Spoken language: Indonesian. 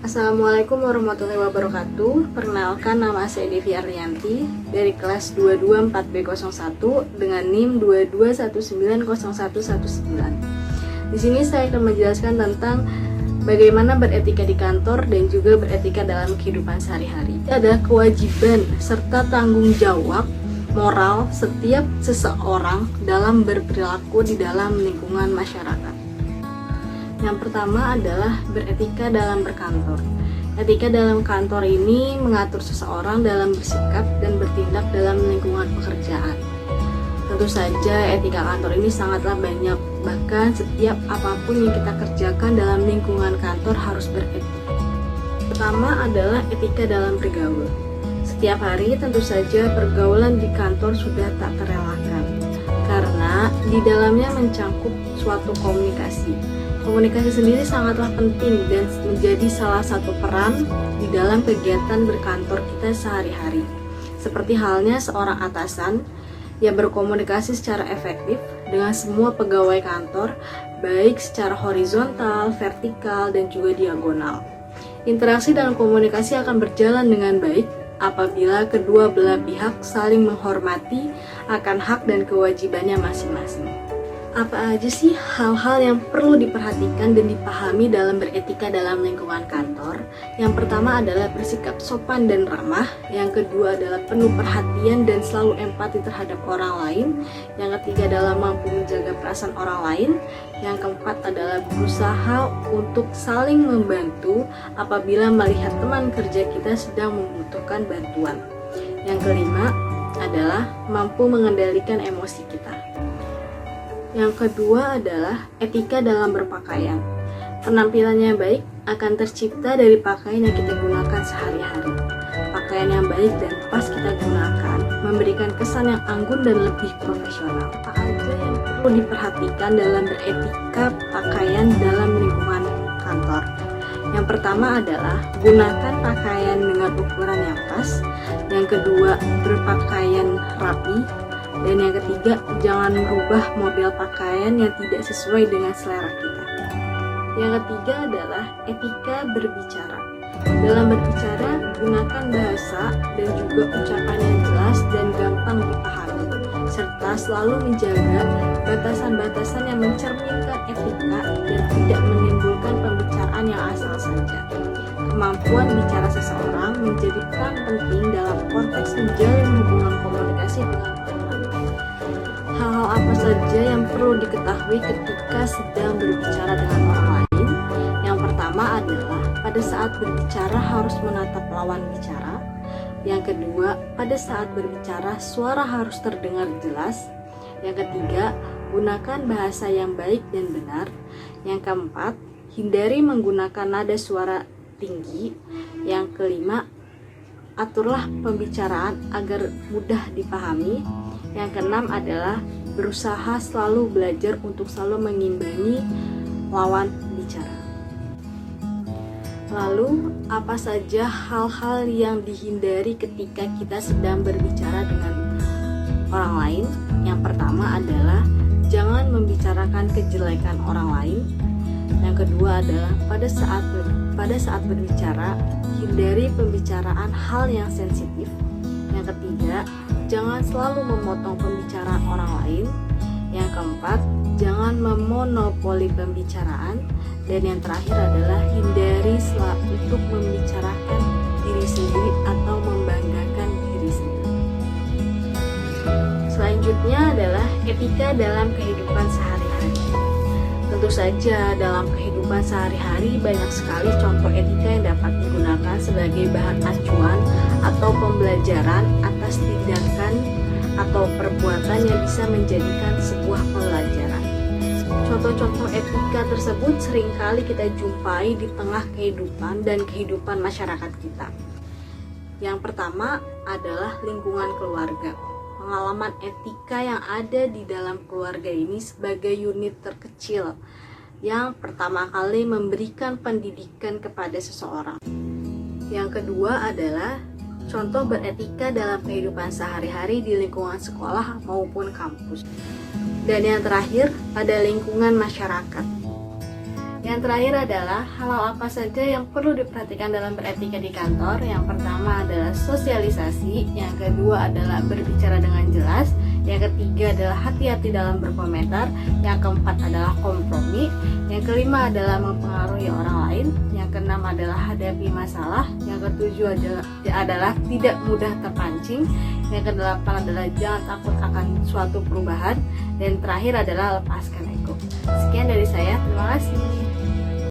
Assalamualaikum warahmatullahi wabarakatuh. Perkenalkan, nama saya Devi Arlianti dari kelas 224B01 dengan NIM 22190119. Di sini saya akan menjelaskan tentang bagaimana beretika di kantor dan juga beretika dalam kehidupan sehari-hari. Ini adalah kewajiban serta tanggung jawab moral setiap seseorang dalam berperilaku di dalam lingkungan masyarakat. Yang pertama adalah beretika dalam berkantor. Etika dalam kantor ini mengatur seseorang dalam bersikap dan bertindak dalam lingkungan pekerjaan. Tentu saja etika kantor ini sangatlah banyak, bahkan setiap apapun yang kita kerjakan dalam lingkungan kantor harus beretika. Pertama adalah etika dalam bergaul. Setiap hari tentu saja pergaulan di kantor sudah tak terelakkan, karena di dalamnya mencangkup suatu komunikasi. Komunikasi sendiri sangatlah penting dan menjadi salah satu peran di dalam kegiatan berkantor kita sehari-hari. Seperti halnya seorang atasan yang berkomunikasi secara efektif dengan semua pegawai kantor, baik secara horizontal, vertikal, dan juga diagonal. Interaksi dan komunikasi akan berjalan dengan baik apabila kedua belah pihak saling menghormati akan hak dan kewajibannya masing-masing. Apa aja sih hal-hal yang perlu diperhatikan dan dipahami dalam beretika dalam lingkungan kantor? Yang pertama adalah bersikap sopan dan ramah. Yang kedua adalah penuh perhatian dan selalu empati terhadap orang lain. Yang ketiga adalah mampu menjaga perasaan orang lain. Yang keempat adalah berusaha untuk saling membantu apabila melihat teman kerja kita sedang membutuhkan bantuan. Yang kelima adalah mampu mengendalikan emosi kita. Yang kedua adalah etika dalam berpakaian. Penampilannya baik akan tercipta dari pakaian yang kita gunakan sehari-hari. Pakaian yang baik dan pas kita gunakan memberikan kesan yang anggun dan lebih profesional. Apa aja yang perlu diperhatikan dalam beretika pakaian dalam lingkungan kantor? Yang pertama adalah gunakan pakaian dengan ukuran yang pas. Yang kedua, berpakaian rapi. Dan yang ketiga, jangan merubah model pakaian yang tidak sesuai dengan selera kita. Yang ketiga adalah etika berbicara. Dalam berbicara, gunakan bahasa dan juga ucapan yang jelas dan gampang dipahami, serta selalu menjaga batasan-batasan yang mencerminkan etika dan tidak menimbulkan pembicaraan yang asal saja. Kemampuan bicara seseorang menjadi peran penting dalam konteks menjalin hubungan komunikasi dengan hal-hal apa saja yang perlu diketahui ketika sedang berbicara dengan orang lain? Yang pertama adalah pada saat berbicara harus menatap lawan bicara. Yang kedua, pada saat berbicara suara harus terdengar jelas. Yang ketiga, gunakan bahasa yang baik dan benar. Yang keempat, hindari menggunakan nada suara tinggi. Yang kelima, aturlah pembicaraan agar mudah dipahami. Yang keenam adalah berusaha selalu belajar untuk selalu mengimbangi lawan bicara. Lalu, apa saja hal-hal yang dihindari ketika kita sedang berbicara dengan orang lain? Yang pertama adalah jangan membicarakan kejelekan orang lain. Yang kedua adalah pada saat berbicara, hindari pembicaraan hal yang sensitif. Yang ketiga, jangan selalu memotong pembicaraan orang lain. Yang keempat, jangan memonopoli pembicaraan. Dan yang terakhir adalah hindari untuk membicarakan diri sendiri atau membanggakan diri sendiri. Selanjutnya adalah etika dalam kehidupan sehari-hari. Tentu saja dalam kehidupan sehari-hari banyak sekali contoh etika yang dapat digunakan sebagai bahan acuan atau pembelajaran atas tindakan atau perbuatan yang bisa menjadikan sebuah pelajaran. Contoh-contoh etika tersebut seringkali kita jumpai di tengah kehidupan dan kehidupan masyarakat kita. Yang pertama adalah lingkungan keluarga. Pengalaman etika yang ada di dalam keluarga ini sebagai unit terkecil yang pertama kali memberikan pendidikan kepada seseorang. Yang kedua adalah contoh beretika dalam kehidupan sehari-hari di lingkungan sekolah maupun kampus. Dan yang terakhir, pada lingkungan masyarakat. Yang terakhir adalah hal apa saja yang perlu diperhatikan dalam beretika di kantor. Yang pertama adalah sosialisasi, yang kedua adalah berbicara dengan jelas, yang ketiga adalah hati-hati dalam berkomentar, yang keempat adalah kompromi, yang kelima adalah mempengaruhi orang lain, yang keenam adalah hadapi masalah, yang ketujuh adalah tidak mudah terpancing, yang kedelapan adalah jangan takut akan suatu perubahan, dan terakhir adalah lepaskan ego. Sekian dari saya, terima kasih.